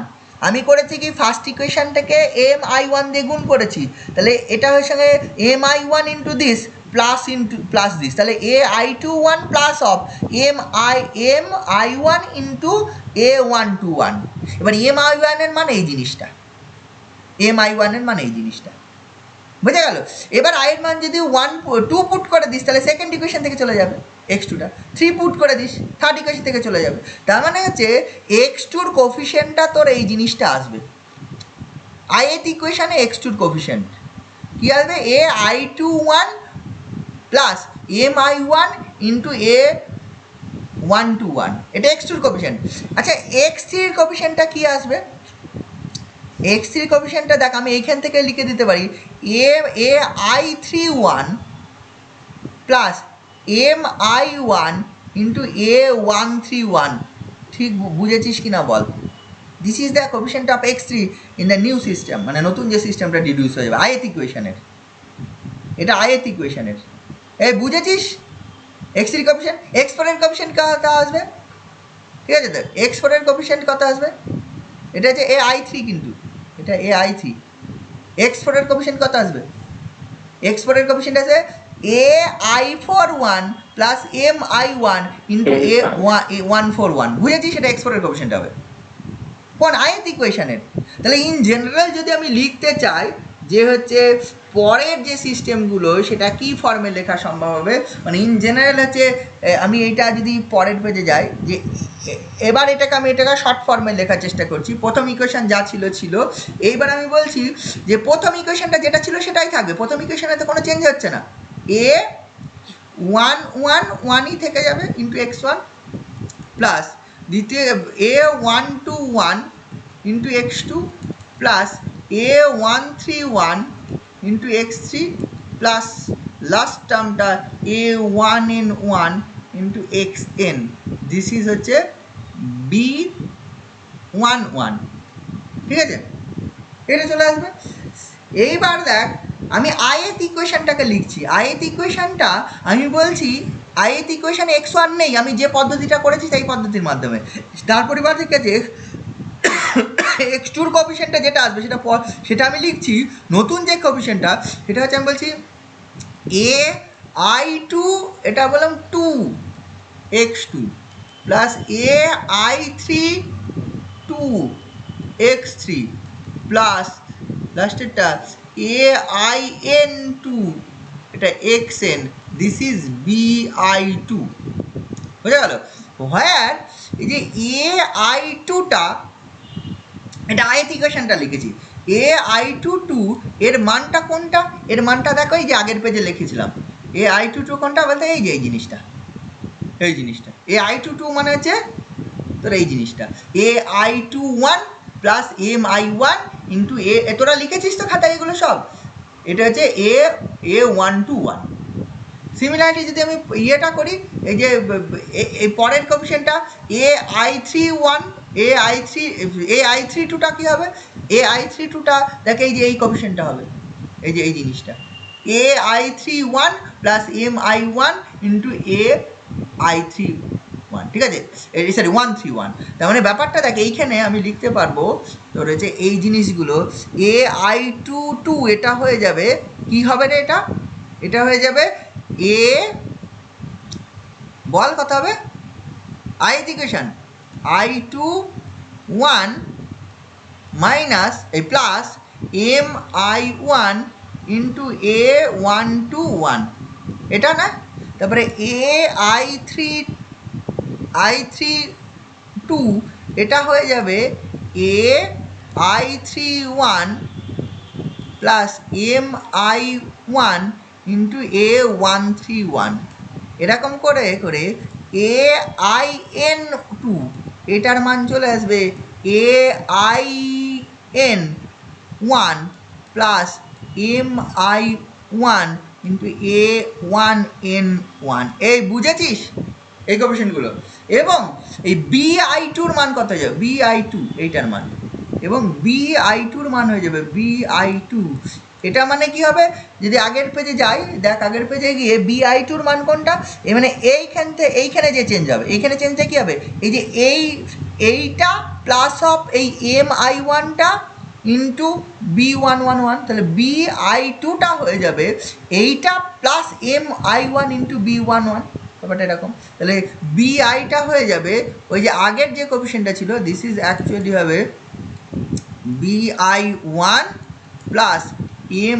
[SPEAKER 1] আমি করেছি কি ফার্স্ট ইকুয়েশনটাকে এম আই ওয়ান দিয়ে গুণ করেছি, তাহলে এটা হয়ে সঙ্গে M I one into this plus this, তাহলে A I two 1 plus of M I one into এ 1 2 1। এবার এম আই ওয়ানের মানে এই জিনিসটা, এম আই ওয়ানের মানে এই জিনিসটা, বুঝে গেল। এবার আয়ের মান যদি 2 পুট করে দিস তাহলে সেকেন্ড ইকুয়েশন থেকে চলে যাবে এক্স টুটা, 3 পুট করে দিস থার্ড ইকুয়েশন থেকে চলে যাবে। তার মানে হচ্ছে এক্স টুর কোফিশিয়েন্টটা তোর এই জিনিসটা আসবে, আইএথ ইকুয়েশনে এক্স টুর কোফিশিয়েন্ট কী আসবে, A I two 1 plus M I one into এ 1 2 1, এটা এক্স টুর কোফিশিয়েন্ট। আচ্ছা এক্স থ্রির কোফিশিয়েন্টটা কী আসবে, এক্স থ্রির কোফিশিয়েন্টটা দেখ আমি এইখান থেকে লিখে দিতে পারি A I three 1 plus M I one into এ 1 3 1। ঠিক বুঝেছিস কি না বল। This is the coefficient of X three in the new system, মানে নতুন যে সিস্টেমটা ডিডিউস হয়ে যাবে আইএথ ইকুয়েশনের, এটা আইএথ ইকুয়েশনের। এই বুঝেছিস এক্স থ্রি কোফিশিয়েন্ট, এক্স ফোরের কোফিশিয়েন্ট কত আসবে, ঠিক আছে তো এক্স ফোরের কোফিশিয়েন্ট কত আসবে, এটা হচ্ছে এ আই থ্রি, কিন্তু এটা এ আই থ্রি। এক্স ফোরের কোফিশিয়েন্ট কত আসবে, এক্স ফোরের কোফিশিয়েন্ট আছে a i four 1 plus M I one into এ 1 4 1, বুঝেছি সেটা এক্স ফোরের কোফিশিয়েন্ট হবে কোন আইএথ ইকুয়েশনের। তাহলে ইন জেনারেল যদি আমি লিখতে চাই যে হচ্ছে পরের যে সিস্টেমগুলো সেটা কি ফর্মে লেখা সম্ভব হবে, মানে ইন জেনারেল হচ্ছে আমি এইটা যদি পরের পেজে যাই যে এবার এটাকে শর্ট ফর্মে লেখার চেষ্টা করছি, প্রথম ইকুয়েশন যা ছিল, এইবার আমি বলছি যে প্রথম ইকুয়েশনটা যেটা ছিল সেটাই থাকবে, প্রথম ইকুয়েশনে তো কোনো চেঞ্জ হচ্ছে না, এ 1 1 1ই থেকে যাবে ইন্টু এক্স ওয়ান প্লাস দ্বিতীয় A 1 2 1 into x two plus A 1 3 1 into X three plus last টার্মটা A 1 n 1 into x N, this is হচ্ছে বি 1 1, ঠিক আছে এটা চলে আসবে। এইবার দেখ আমি আইএথ ইকুয়েশনটাকে লিখছি, আইএথ ইকুয়েশনটা আমি বলছি আইএথ ইকুয়েশন এক্স ওয়ান নেই, আমি যে পদ্ধতিটা করেছি সেই পদ্ধতির মাধ্যমে, তার পরিবর্তে ঠিক আছে এক্স টুর কোফিশিয়েন্টটা যেটা আসবে সেটা আমি লিখছি, নতুন যে কোফিশিয়েন্টটা সেটা হচ্ছে আমি বলছি এ আই টু, এটা বললাম 2 X two plus A I three 2 X three plus লাস্টেরটা এ আই এন 2, এটা X N, this is B I two, বুঝে গেল। হোয়ার এই যে এ আই টুটা, এটা আইএথ ইকুয়েশনটা লিখেছি, এ আই টু 2 এর মানটা কোনটা, এর মানটা দেখো এই যে আগের পেজে লিখেছিলাম, এ আই টু 2 কোনটা বলতে এই যে এই জিনিসটা এ আই টু 2 মানে হচ্ছে তোর এই জিনিসটা A I two 1 plus M I one into A, তোরা লিখেছিস তো খাতায় এগুলো সব, এটা হচ্ছে এ 1 2 1। সিমিলারলি যদি আমি ইয়েটা করি এই যে এই পরের কোফিশিয়েন্টটা A I three 1 A I three 2টা কী হবে, এ আই থ্রি 2টা দেখে এই যে এই কোফিশিয়েন্টটা হবে, এই যে এই জিনিসটা A I three 1 plus M I one into a I three 1, ঠিক আছে সরি 1 3 1। তার মানে ব্যাপারটা দেখ এইখানে আমি লিখতে পারবো তোর হচ্ছে এই জিনিসগুলো এ আই টু 2 এটা হয়ে যাবে কি হবে রে, এটা হয়ে যাবে এ, বল কত হবে ith equation i two 1 minus এই plus M I one into এ 1 2 1, এটা না তারপরে AI3 2 এটা হয়ে যাবে AI3 1 plus MI1 into A131, এরকম করে করে AIN2 এটার মান চলে আসবে AIN1 plus MI1 into A1N1। এই বুঝেছিস এই কোএফিসিয়েন্টগুলো? এবং এই BI2-র মান কত হয়ে যাবে? BI2 এইটার মান, এবং BI2-র মান হয়ে যাবে BI2। এটা মানে কি হবে? যদি আগের পেজে যাই, দেখ আগের পেজে গিয়ে BI2-র মান কোনটা, মানে এইখানে যে চেঞ্জ হবে, এইখানে চেঞ্জটা কী হবে? এই যে এইটা প্লাস অফ এই MI1টা ইন্টু B111, তাহলে BI2টা হয়ে যাবে এইটা প্লাস MI1 ইন্টু B11, ব্যাপারটা এরকম। তাহলে BIটা হয়ে যাবে ওই যে আগের যে কোএফিসিয়েন্টটা ছিল, দিস ইজ অ্যাকচুয়ালি হবে BI1 plus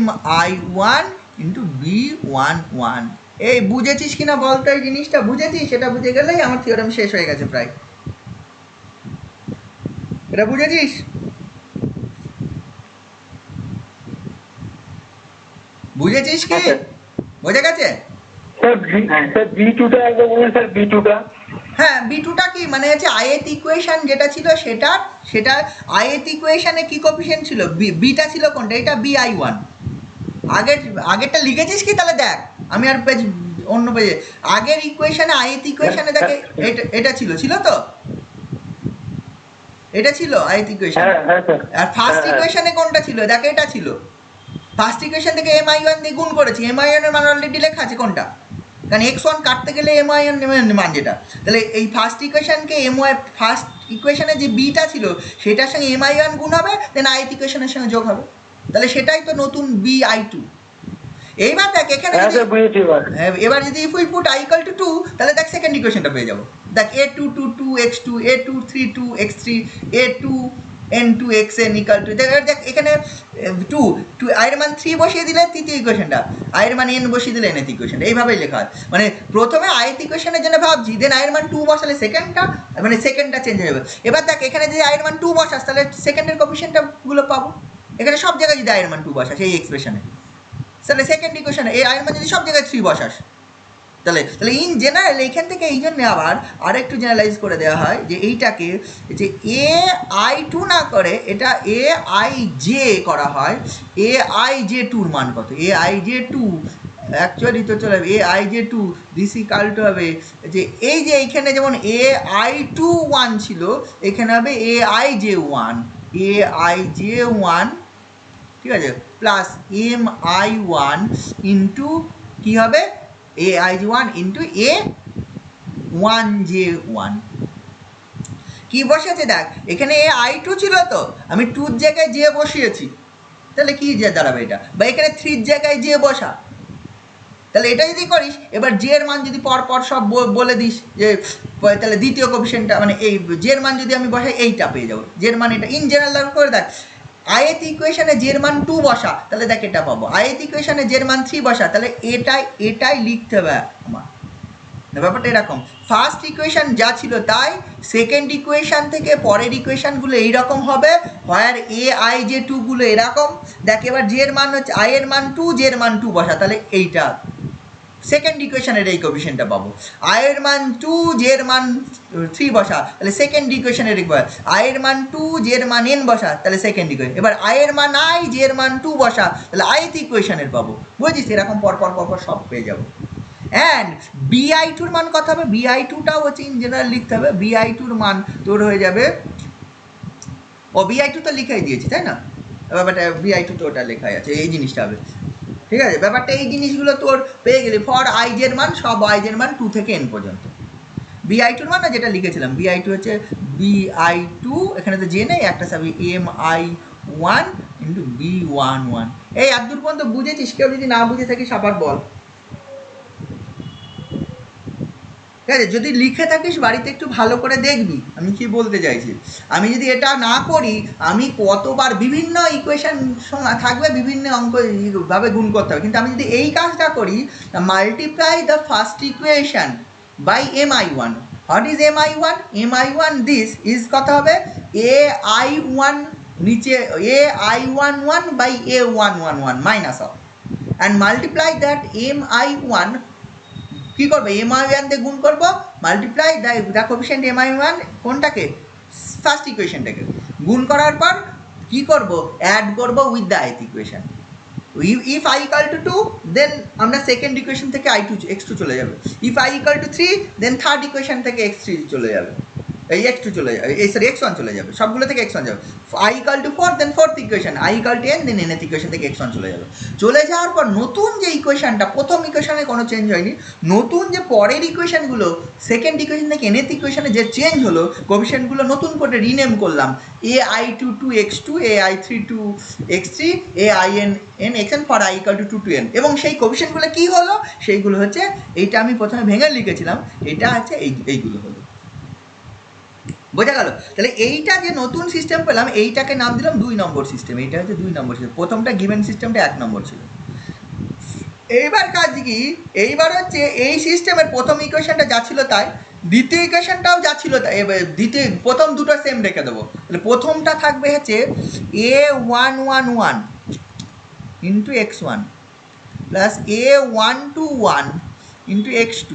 [SPEAKER 1] MI1 into B11। এই বুঝেছিস কিনা বলতো এই জিনিসটা? বুঝেছিস? সেটা বুঝে গেলেই আমার থিওরেম শেষ হয়ে গেছে প্রায়। এটা বুঝেছিস? বুঝেছিস কি? বোঝা গেছে?
[SPEAKER 2] স্যার B2টা একবার বলুন স্যার, B2টা।
[SPEAKER 1] হ্যাঁ, B2টা কি মানে হচ্ছে আইএথ ইকুয়েশন যেটা ছিল সেটা আইএথ ইকুয়েশনে কি কোএফিসিয়েন্ট ছিল? বিটা ছিল কোনটা? এটা BI1। আগেরটা লিখেছিস কি? তাহলে দেখ, আমি আর পেজ অন্য পেজে আগের ইকুয়েশনে আইএথ ইকুয়েশনে দেখে এটা ছিল তো, এটা ছিল আইএথ ইকুয়েশন। আর ফার্স্ট ইকুয়েশনে কোনটা ছিল? দেখ এটা ছিল। ফার্স্ট ইকুয়েশন থেকে MI1 দিয়ে গুণ করেছি, MI1 এর মান অলরেডি লেখা আছে কোনটা, কারণ x1 কাটতে গেলে MI1 মান যেটা, তাহলে এই ফার্স্ট ইকুয়েশনকে ফার্স্ট ইকুয়েশনে যে বিটা ছিল সেটার সঙ্গে MI1 গুণ হবে, দেন আইথ ইকুয়েশনের সঙ্গে যোগ হবে, তাহলে সেটাই তো নতুন BI2। এইবার দেখ এখানে এবার যদি if we put I equal to 2, তাহলে দেখ সেকেন্ড ইকুয়েশনটা পেয়ে যাবো। দেখ A2 2x2 A2 3 2x3 A2 n2 xn equal to, দেখ এখানে 2 এর মান 3 বসিয়ে দিলে তৃতীয় ইকুয়েশনটা, এর মান n বসিয়ে দিলে nth ইকুয়েশনটা, এইভাবেই লেখা হয়। মানে প্রথমে আইথ ইকুয়েশনের জন্য ভাবছি, দেন এর মান 2 বসালে সেকেন্ডটা, মানে সেকেন্ডটা চেঞ্জ হয়ে যাবে। এবার দেখ এখানে যদি এর মান 2 বসাস তাহলে সেকেন্ডের কোএফিসিয়েন্টটা গুলো পাবো। এখানে সব জায়গায় যদি এর মান 2 বসাস এই এক্সপ্রেশনে, তাহলে সেকেন্ড ইকুয়েশনে এর মান যদি সব জায়গায় 3 বসাস, তাহলে ইন জেনারেল এইখান থেকে এই জন্য আবার আরেকটু জেনারেলাইজ করে দেওয়া হয় যে এইটাকে যে AI2 না করে এটা AIJ করা হয়। AIJ2-র মান কত? AIJ2 অ্যাকচুয়ালি তো চলে যাবে AIJ2 দিস ইকাল টু হবে যে এই যে এইখানে যেমন AI2 1 ছিল, এখানে হবে AIJ1 ঠিক আছে, প্লাস MI1 ইন্টু কী হবে AI1 ইন্টু A1J1। কি বসেছে দেখ, এখানে AI2 ছিল তো, আমি 2-র জায়গায় J বসিয়েছি, তাহলে কি যে দাঁড়াবে এটা, বা এখানে 3-র জায়গায় J বসা, তাহলে এটা যদি করিস, এবার J এর মান যদি পরপর সব বলে দিস যে তাহলে দ্বিতীয় কোএফিসিয়েন্টটা মানে এই J এর মান যদি আমি বসাই এইটা পেয়ে যাবো। J এর মান এটা ইন জেনারেল করে দেখ, আইএথ ইকুয়েশনে J এর মান 2 বসা, তাহলে দেখ এটা পাবো। আইএথ ইকুয়েশনে J এর মান 3 বসা, তাহলে এটাই লিখতে হবে আমার। ব্যাপারটা এরকম, ফার্স্ট ইকুয়েশন যা ছিল তাই, সেকেন্ড ইকুয়েশন থেকে পরের ইকুয়েশনগুলো এইরকম হবে, হোয়ার AIJ2 গুলো এরকম। দেখ এবার J এর মান হচ্ছে I এর মান 2, J এর মান 2 বসা, তাহলে এইটা সেকেন্ড ইকুয়েশনের এই কোএফিসিয়েন্টটা পাবো। I এর মান 2, J এর মান 3 বসা, তাহলে সেকেন্ড ইকুয়েশনের I এর মান 2, J এর মান n বসা, তাহলে সেকেন্ড ইকুয়েশন। এবার I এর মান I, J এর মান 2 বসা, তাহলে ith ইকুয়েশনের পাবো। বুঝছিস? এরকম পরপর সব পেয়ে যাবো। অ্যান্ড BI2-র মান কত হবে? BI2টাও হচ্ছে ইন জেনারেল লিখতে হবে। BI2-র মান তোর হয়ে যাবে, ও BI2 তো লিখাই দিয়েছি তাই না, ব্যাপারটা BI2 তো ওটা লেখাই আছে, এই জিনিসটা হবে। ঠিক আছে, ব্যাপারটা এই জিনিসগুলো তোর পেয়ে গেলি। ফর IJ এর মান, সব IJ এর মান 2 থেকে n পর্যন্ত। BI2-র মান না যেটা লিখেছিলাম, BI2 হচ্ছে BI2, এখানে তো J নেই, একটা সাবি MI1 ইন্টু B11। এই এতদূর পর্যন্ত বুঝেছিস? কেউ যদি না বুঝে থাকিস আবার বল। ঠিক আছে? যদি লিখে থাকিস বাড়িতে একটু ভালো করে দেখবি আমি কি বলতে চাইছি। আমি যদি এটা না করি আমি কতবার বিভিন্ন ইকুয়েশন থাকবে, বিভিন্ন অঙ্ক ভাবে গুণ করতে হবে, কিন্তু আমি যদি এই কাজটা করি, multiply the first equation by mi1. What is mi1? mi1 this is কত হবে, ai1 নিচে ai11 by a111 minus of, and multiply that mi1, কী করবো, mi1 দিয়ে গুণ করবো, মাল্টিপ্লাই দ্য কোফিশিয়েন্ট mi1 কোনটাকে, ফার্স্ট ইকুয়েশনটাকে, গুণ করার পর কী করবো, অ্যাড করবো with the ith equation. If i equal to 2 then আমরা সেকেন্ড ইকুয়েশন থেকে i2 x2 চলে যাবে, if i equal to 3 then third equation থেকে x3 চলে যাবে, এই x2 চলে যাবে, এই সরি x1 চলে যাবে, সবগুলো থেকে x1 যাবে। i equal to 4 then fourth equation, i equal to n then nth equation থেকে x1 চলে যাবে। চলে যাওয়ার পর নতুন যে ইকুয়েশনটা, প্রথম ইকুয়েশনে কোনো চেঞ্জ হয়নি, নতুন যে পরের ইকুয়েশনগুলো সেকেন্ড ইকুয়েশন থেকে nth ইকুয়েশনে যে চেঞ্জ হলো, কোফিশিয়েন্টগুলো নতুন করে রিনেম করলাম, ai2 to x2, ai3 to x3, ain xn for i equal to 2 to n, এবং সেই কোফিশিয়েন্টগুলো কী হলো, সেইগুলো হচ্ছে, এইটা আমি প্রথমে ভেঙে লিখেছিলাম, এটা হচ্ছে এইগুলো হলো। বোঝা গেল? তাহলে এইটা যে নতুন সিস্টেম পেলাম, এইটাকে নাম দিলাম 2 নম্বর সিস্টেম, এইটা হচ্ছে 2 নম্বর সিস্টেম। প্রথমটা গিভেন সিস্টেমটা 1 নম্বর ছিল। এইবার কাজ কি, এইবার হচ্ছে এই সিস্টেমের প্রথম ইকুয়েশনটা যা ছিল তাই, দ্বিতীয় ইকুয়েশনটাও যা ছিল তাই, এবার প্রথম দুটো সেম রেখে দেবো। তাহলে প্রথমটা থাকবে হচ্ছে a111 into x1 plus a121 into x2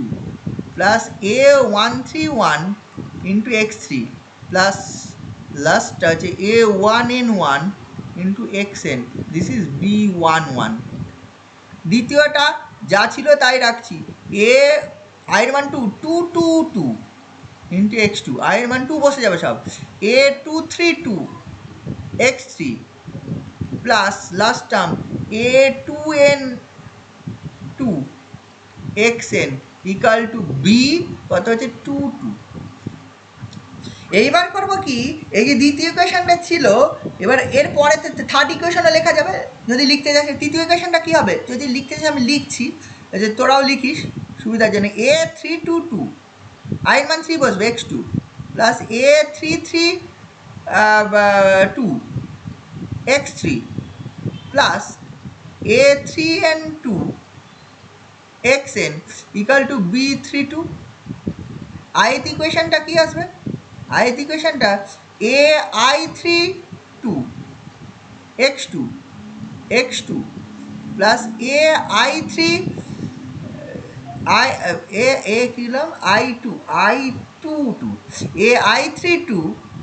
[SPEAKER 1] plus a131 into x3 plus লাস্টটা হচ্ছে a1n1 into xn, this is b11। দ্বিতীয়টা যা ছিল তাই রাখছি, আয়ের মান 2 ইন্টু x2, আয়ের মান 2 বসে যাবে সব, a232 x3 plus last term a2n2 xn equal two b কত হচ্ছে 2 এইবার করবো কি, এই যে দ্বিতীয় ইকুয়েশনটা ছিল, এবার এর পরে থার্ড ইকুয়েশনও লেখা যাবে যদি লিখতে যাই। তৃতীয় ইকুয়েশনটা কী হবে, যদি লিখতে যাই আমি লিখছি, যে তোরাও লিখিস সুবিধার জন্য, a322 আয়ের মান 3 বসবে x2 plus a332 x3 plus a3n2 xn equal two b32। ith ইকুয়েশনটা কী আসবে, ith ইকুয়েশনটা ai32 x2 plus ai3 কি দিলাম i22 ai32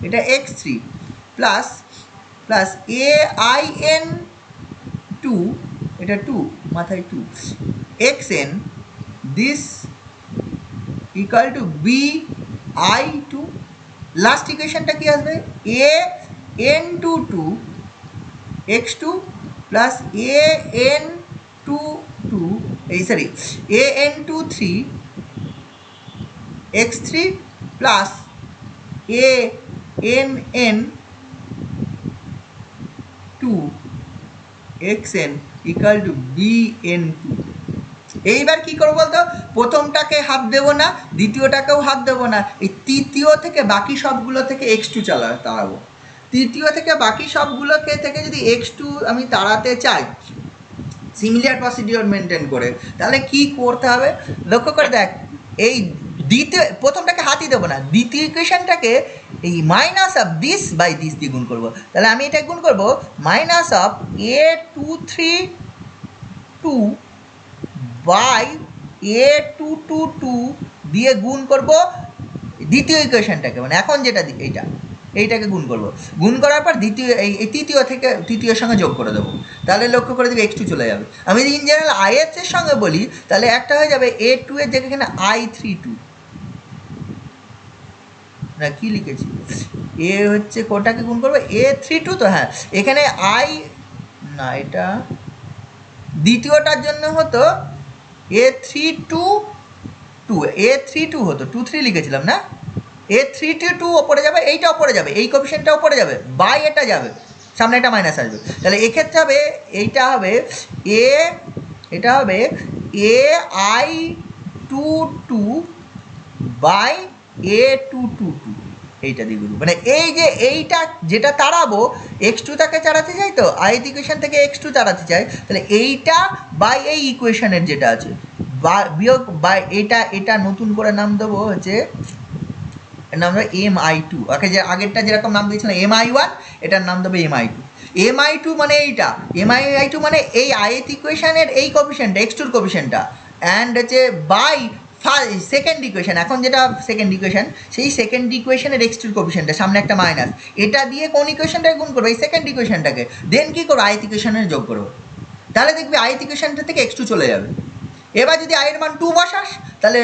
[SPEAKER 1] এটা x3 প্লাস ain2 এটা 2 মাথায় 2 xn this equal to bi2। Last ইকুয়েশনটা কি আসবে, an22 x2 plus an23 x3 plus ann2 xn equal to bn2। এইবার কি করবো বলতো, প্রথমটাকে হাত দেবো না, দ্বিতীয়টাকেও হাত দেবো না, এই তৃতীয় থেকে বাকি সবগুলো থেকে x2 তাড়াবো। তৃতীয় থেকে বাকি সবগুলোকে থেকে যদি x2 আমি তাড়াতে চাই সিমিলার প্রসিডিওর মেনটেন করে, তাহলে কি করতে হবে লক্ষ্য করে দেখ, এই প্রথমটাকে হাতই দেবো না, দ্বিতীয় ইকুয়েশনটাকে এই minus of this by this দিয়ে গুণ করবো। তাহলে আমি এটা গুণ করবো minus of a232 by a222 দিয়ে গুণ করব দ্বিতীয় ইকুয়েশনটাকে, মানে এখন যেটা এইটাকে গুণ করব, গুণ করার পর তৃতীয় সঙ্গে যোগ করে দেবো, তাহলে লক্ষ্য করে দিবি x2 চলে যাবে। আমি যদি ইন জেনারেল ith এর সঙ্গে বলি তাহলে একটা হয়ে যাবে a2 এর জায়গায় এখানে i32, না কি লিখেছি, এ হচ্ছে কোটাকে গুণ করবো a32, তো হ্যাঁ এখানে না এটা দ্বিতীয়টার জন্য হতো a32 হতো, 23 লিখেছিলাম না, a322 ওপরে যাবে, এইটা ওপরে যাবে, এই কোফিশিয়েন্টটা ওপরে যাবে, বাই এটা যাবে, সামনে একটা মাইনাস আসবে, তাহলে এক্ষেত্রে হবে এইটা হবে ai22 by a two two two, এইটা দিয়ে করবো। মানে এই যে এইটা যেটা তাড়াবো এক্স টু তাকে তাড়াতে চাই, তো ith ইকুয়েশন থেকে এক্স টু তাড়াতে চাই, তাহলে এইটা বাই এই ইকুয়েশনের যেটা আছে বা বিয়োগ বাই এটা নতুন করে নাম দেবো হচ্ছে নাম দেবো mi2। ওকে, যে আগেরটা যেরকম নাম দিয়েছিলাম mi1, এটার নাম দেবো mi2। mi2 মানে এইটা, mi2 মানে এই ith ইকুয়েশনের এই কোফিশিয়েন্টটা এক্স টুর কোফিশিয়েন্টটা, অ্যান্ড হচ্ছে বাই সেকেন্ড ইকুয়েশন, এখন যেটা সেকেন্ড ইকুয়েশন সেই সেকেন্ড ইকুয়েশনের এক্স টুর কোফিশিয়েন্টটা সামনে একটা মাইনাস, এটা দিয়ে কোন ইকুয়েশনটাকে গুণ করবো, এই সেকেন্ড ইকুয়েশনটাকে, দেন কী করবো ith ইকুয়েশনের যোগ করবো, তাহলে দেখবি ith ইকুয়েশনটা থেকে এক্স টু চলে যাবে। এবার যদি আয়ের মান 2 বসাস তাহলে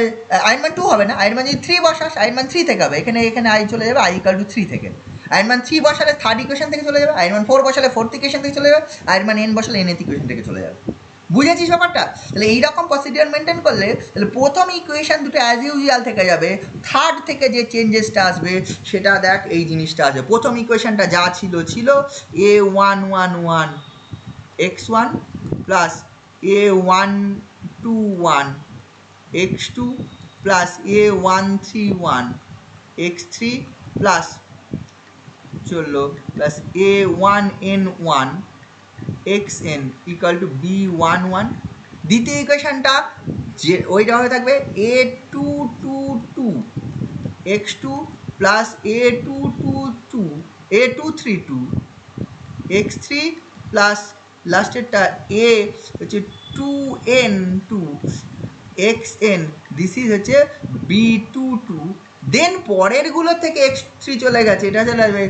[SPEAKER 1] আয়ের মান 2 হবে না, আয়ের মান যদি 3 বসাস আয়ের মান 3 থেকে হবে, এখানে আই চলে যাবে i = 3 থেকে, আয়ের মান 3 বসালে থার্ড ইকুয়েশন থেকে চলে যাবে, আয়ের মান 4 বসালে ফোর্থ ইকুয়েশন থেকে চলে যাবে, আয়ের মান n বসালে nth ইকুয়েশন থেকে চলে যাবে। বুঝেছিস ব্যাপারটা? তাহলে এইরকম প্রসিডিওর মেনটেন করলে তাহলে প্রথম ইকুয়েশন দুটো অ্যাজ ইউজুয়াল থেকে যাবে, থার্ড থেকে যে চেঞ্জেসটা আসবে সেটা দেখ এই জিনিসটা আসবে। প্রথম ইকুয়েশনটা যা ছিল a111 x1 plus a121 x2 plus a131 x3 plus চললো প্লাস a1n1 xn = b11। দ্বিতীয় ইকুয়েশনটা যে ওইটা হয়ে থাকবে a222 x2 plus a232 x3 plus লাস্টেরটা a হচ্ছে 2n2 xn, দিস ইজ হচ্ছে b22। দেন পরেরগুলো থেকে x3 চলে গেছে, এটা চলে আসবে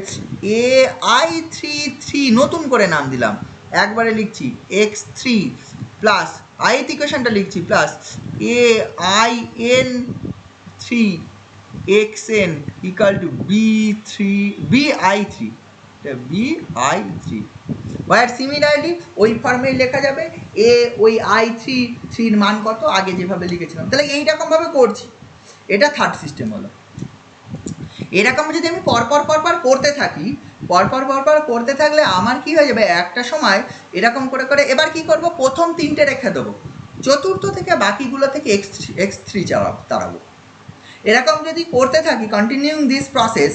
[SPEAKER 1] ai33, নতুন করে নাম দিলাম, একবারে লিখছি x3 প্লাস ith ইকুয়েশনটা লিখছি প্লাস ain3 xn = bi3 আর সিমিলারলি ওই ফর্মে লেখা যাবে ওই i3 মান কত আগে যেভাবে লিখেছিলাম। তাহলে এইরকমভাবে করছি, এটা থার্ড সিস্টেম হলো। এরকম যদি আমি পরপর করতে থাকি, পরপর করতে থাকলে আমার কি হয়ে যাবে, একটা সময় এরকম করে এবার কি করব, প্রথম 3টে রেখে দেবো, চতুর্থ থেকে বাকিগুলো থেকে x3 তাড়াবো। এরকম যদি করতে থাকি কন্টিনিউইং দিস প্রসেস,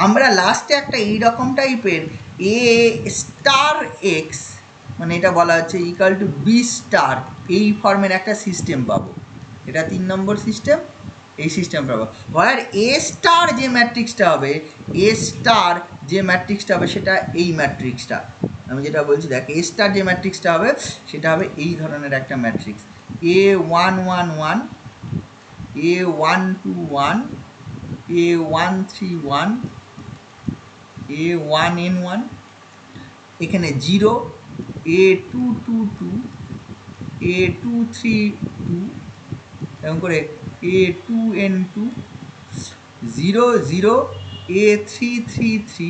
[SPEAKER 1] আমরা লাস্টে একটা এইরকম টাইপের a*x, মানে এটা বলা হচ্ছে = b*, এই ফর্মের একটা সিস্টেম পাবো। এটা 3 নম্বর সিস্টেম, এই সিস্টেম পাবো। আর a* যে ম্যাট্রিক্সটা হবে, সেটা এই ম্যাট্রিক্সটা আমি যেটা বলছি দেখ, a* যে ম্যাট্রিক্সটা হবে সেটা হবে এই ধরনের একটা matrix, a111 a121 a131 a1n1, এখানে 0 a222 a232 এরকম করে a2n2 0 0 a333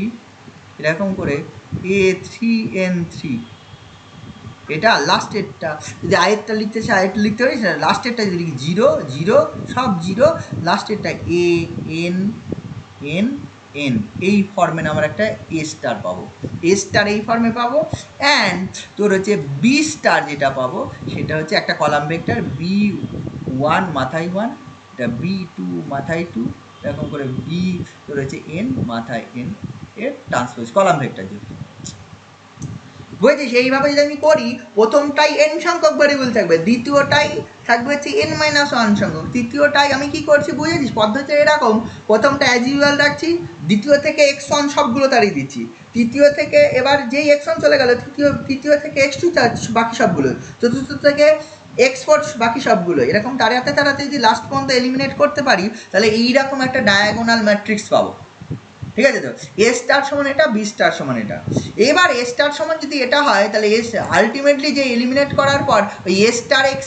[SPEAKER 1] এরকম করে a3n3। এটা লাস্টেরটা যদি আয়েরটা লিখতে চাই আয়েরটা লিখতে পারি, সেটা লাস্টেরটা যদি লিখি 0 0 সব 0, লাস্টেরটা an এই ফর্মে আমার একটা a* পাবো, a* এই ফর্মে পাবো। অ্যান্ড তোর হচ্ছে b* যেটা পাবো সেটা হচ্ছে একটা কলাম ভেক্টর b1 মাথায় 1, এটা b2 মাথায় 2, এরকম করে b তোর হচ্ছে n মাথায় n এর ট্রান্সপোজ কলাম ভেক্টর যেটা। বুঝেছিস? এইভাবে যদি আমি করি, প্রথমটাই n সংখ্যক ভ্যারিয়েবল থাকবে, দ্বিতীয়টাই থাকবে হচ্ছে n-1 সংখ্যক, তৃতীয়টাই আমি কি করছি বুঝেছিস? পদ্ধতি এরকম, প্রথমটা অ্যাজ ইউজুয়াল রাখছি, দ্বিতীয় থেকে x1 সবগুলো তাড়িয়ে দিচ্ছি, তৃতীয় থেকে এবার যেই x1 চলে গেল তৃতীয় থেকে x2 বাকি সবগুলো, চতুর্থ থেকে x4 বাকি সবগুলো, এরকম তাড়াতে যদি লাস্ট পর্যন্ত এলিমিনেট করতে পারি তাহলে এইরকম একটা ডায়াগোনাল ম্যাট্রিক্স পাবো। ঠিক আছে? তো a* সমান এটা, b* সমান এটা। এবার a* সমান যদি এটা হয় তাহলে আলটিমেটলি যে এলিমিনেট করার পর ওই a*x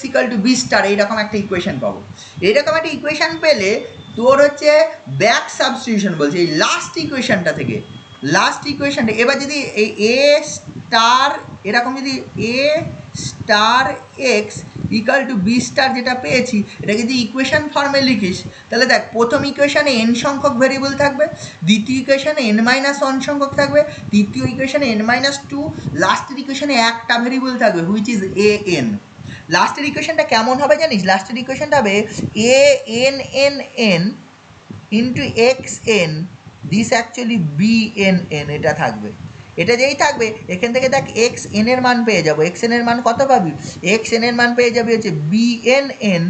[SPEAKER 1] = b* এইরকম একটা ইকুয়েশন পাবো। এইরকম একটা ইকুয়েশন পেলে তোর হচ্ছে ব্যাক সাবস্টিটিউশন বলছে এই লাস্ট ইকুয়েশনটা থেকে, এবার যদি এই a* এরকম যদি a*x = b* যেটা পেয়েছি, এটা যদি ইকুয়েশন ফর্মে লিখিস তাহলে দেখ, প্রথম ইকুয়েশনে n সংখ্যক ভেরিয়েবল থাকবে, দ্বিতীয় ইকুয়েশনে n-1 সংখ্যক থাকবে, তৃতীয় ইকুয়েশনে n-2, লাস্টের ইকুয়েশনে একটা ভেরিয়েবল থাকবে হুইচ ইজ an। লাস্টের ইকুয়েশনটা কেমন হবে জানিস? লাস্টের ইকুয়েশনটা হবে a n n n into x N, this actually b n n, এটা থাকবে। এটা যেই থাকবে এখান থেকে দেখ এক্স এন এর মান পেয়ে যাবো। এক্স এন এর মান কত পাবি? এক্স এন এর মান পেয়ে যাবি হচ্ছে বি এন এন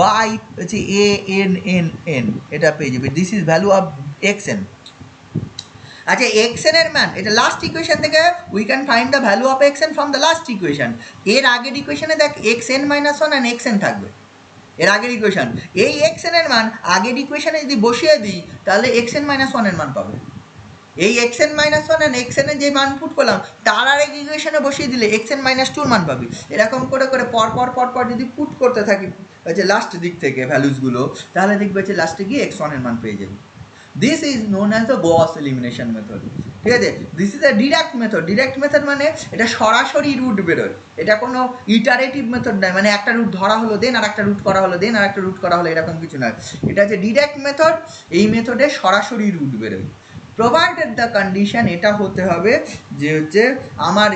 [SPEAKER 1] বাই হচ্ছে এ এন এন এন, এটা পেয়ে যাবে। This is value of x N. আচ্ছা এক্স এন এর মান, এটা লাস্ট ইকুয়েশন থেকে we can find the value of x N from the last equation. এর আগের ইকুয়েশনে দেখ x N minus one and x N থাকবে, এর আগের ইকুয়েশন। এই এক্স এন এর মান আগের ইকুয়েশনে যদি বসিয়ে দিই তাহলে এক্স এন মাইনাস ওয়ানের মান পাবে। এই x N minus one and x এনের যে মান পুট করলাম তার আরেক ইকুয়েশনে বসিয়ে দিলে এক্স এন মাইনাস টুর মান পাবি। এরকম করে করে পর যদি পুট করতে থাকি হচ্ছে লাস্ট দিক থেকে ভ্যালুসগুলো, তাহলে দেখবে হচ্ছে লাস্টে গিয়ে এক্স ওয়ানের মান পেয়ে যাবি। This is known as the Gauss elimination method, ঠিক আছে? This is the direct method. Direct method মানে এটা সরাসরি রুট বেরোয়, এটা কোনো ইটারেটিভ মেথড নয়, মানে একটা রুট ধরা হলো দেন আর একটা রুট করা হলো দেন আর একটা রুট করা হলো, এরকম কিছু নয়। এটা হচ্ছে ডিরেক্ট মেথড। এই মেথডে সরাসরি রুট বেরোয়, প্রোভাইডেড দ্য কন্ডিশন এটা হতে হবে যে হচ্ছে আমার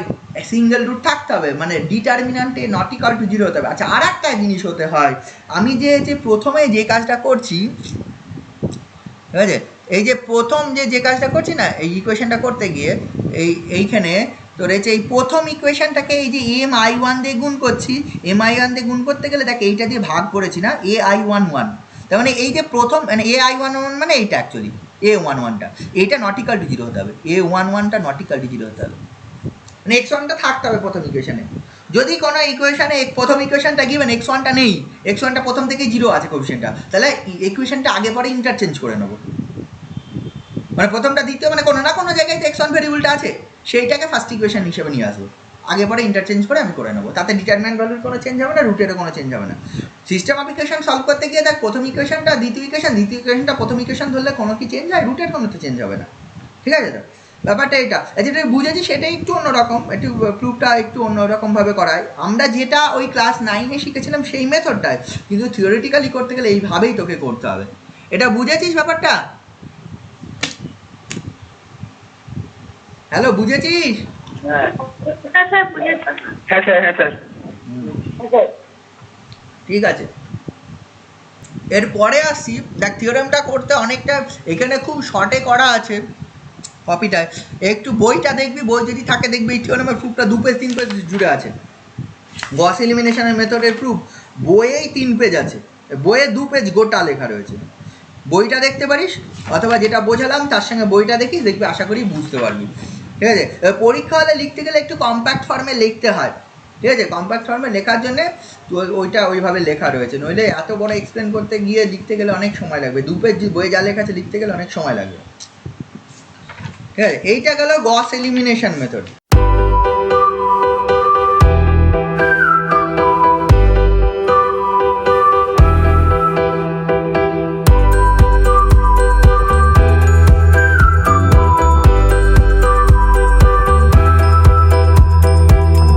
[SPEAKER 1] সিঙ্গেল রুট থাকতে হবে, মানে ডিটারমিনান্টে নট ইকুয়াল টু জিরো হতে হবে। আচ্ছা আর একটা জিনিস হতে হয়, আমি যে প্রথমে যে কাজটা করছি, ঠিক আছে, এই যে প্রথম যে কাজটা করছি না, এই ইকুয়েশনটা করতে গিয়ে এইখানে তোর হচ্ছে এই প্রথম ইকুয়েশনটাকে এই যে এম আই ওয়ান দিয়ে গুণ করছি, এম আই ওয়ান দিয়ে গুণ করতে গেলে দেখ এইটা দিয়ে ভাগ করেছি না, এ আই ওয়ান ওয়ান, তার মানে এই যে প্রথম মানে এ আই ওয়ান ওয়ান মানে এইটা অ্যাকচুয়ালি এ ওয়ান ওয়ানটা, এইটা নট ইকুয়াল টু জিরো হতে হবে, এ ওয়ান ওয়ানটা নট ইকুয়াল টু জিরো হতে হবে, মানে এক্স ওয়ানটা থাকতে হবে প্রথম ইকুয়েশনে। যদি কোনো ইকুয়েশনে প্রথম ইকুয়েশনটা গিভেন এক্স ওয়ানটা নেই, এক্স ওয়ানটা প্রথম থেকেই জিরো আছে কোএফিসিয়েন্টটা, তাহলে ইকুয়েশনটা আগে পরে ইন্টারচেঞ্জ করে নেবো, মানে প্রথমটা দ্বিতীয় মানে কোনো না কোনো জায়গায় এক্স ওয়ান ভেরিয়েবলটা আছে, সেইটাকে ফার্স্ট ইকুয়েশন হিসেবে নিয়ে আসবো, আগে পরে ইন্টারচেঞ্জ করে আমি করে নেবো, তাতে ডিটারমিনেন্ট ভ্যালুর কোনো চেঞ্জ হবে না, রুটেরও কোনো চেঞ্জ হবে না। সিস্টেম অফ ইকুয়েশন সলভ করতে গিয়ে দেখ প্রথম ইকুয়েশনটা দ্বিতীয় ইকুয়েশনটা প্রথম ইকুয়েশন ধরলে কোনো কি চেঞ্জ হয়? রুটের কোনো তো চেঞ্জ হবে না, ঠিক আছে? তো ব্যাপারটা এটা যেটা বুঝেছি সেটাই একটু অন্যরকম, একটু প্রুফটা একটু অন্যরকমভাবে করায়। আমরা যেটা ওই ক্লাস 9-এ শিখেছিলাম সেই মেথডটায়, কিন্তু থিওরিটিক্যালি করতে গেলে এইভাবেই তোকে করতে হবে। এটা বুঝেছিস ব্যাপারটা? হ্যালো, বুঝেছিস?
[SPEAKER 2] হ্যাঁ
[SPEAKER 3] হ্যাঁ স্যার বুঝেছি।
[SPEAKER 2] হ্যাঁ স্যার, হ্যাঁ স্যার।
[SPEAKER 1] ঠিক আছে, এরপরে আসছি দেখ থিওরেমটা করতে অনেকটা এখানে খুব শর্টে করা আছে কপিটায়, একটু বইটা দেখবি, বই যদি থাকে দেখবি এই থিওরেমের প্রুফটা 2 পেজ 3 পেজ জুড়ে আছে। গস এলিমিনেশনের মেথডের প্রুফ বইয়েই 3 পেজ আছে, বইয়ে 2 পেজ গোটা লেখা রয়েছে। বইটা দেখতে পারিস, অথবা যেটা বোঝালাম তার সঙ্গে বইটা দেখিস, দেখবি আশা করি বুঝতে পারবি, ঠিক আছে? পরীক্ষা হলে লিখতে গেলে একটু কম্প্যাক্ট ফর্মে লিখতে হয়, ঠিক আছে? কম্প্যাক্ট ফর্মে লেখার জন্যে তো ওইটা ওইভাবে লেখা রয়েছে, নইলে এত বড় এক্সপ্লেন করতে গিয়ে লিখতে গেলে অনেক সময় লাগবে, 2 পেজ বইয়ে যা লেখা আছে লিখতে গেলে অনেক সময় লাগবে, ঠিক আছে? এইটা গেল গস এলিমিনেশন মেথড।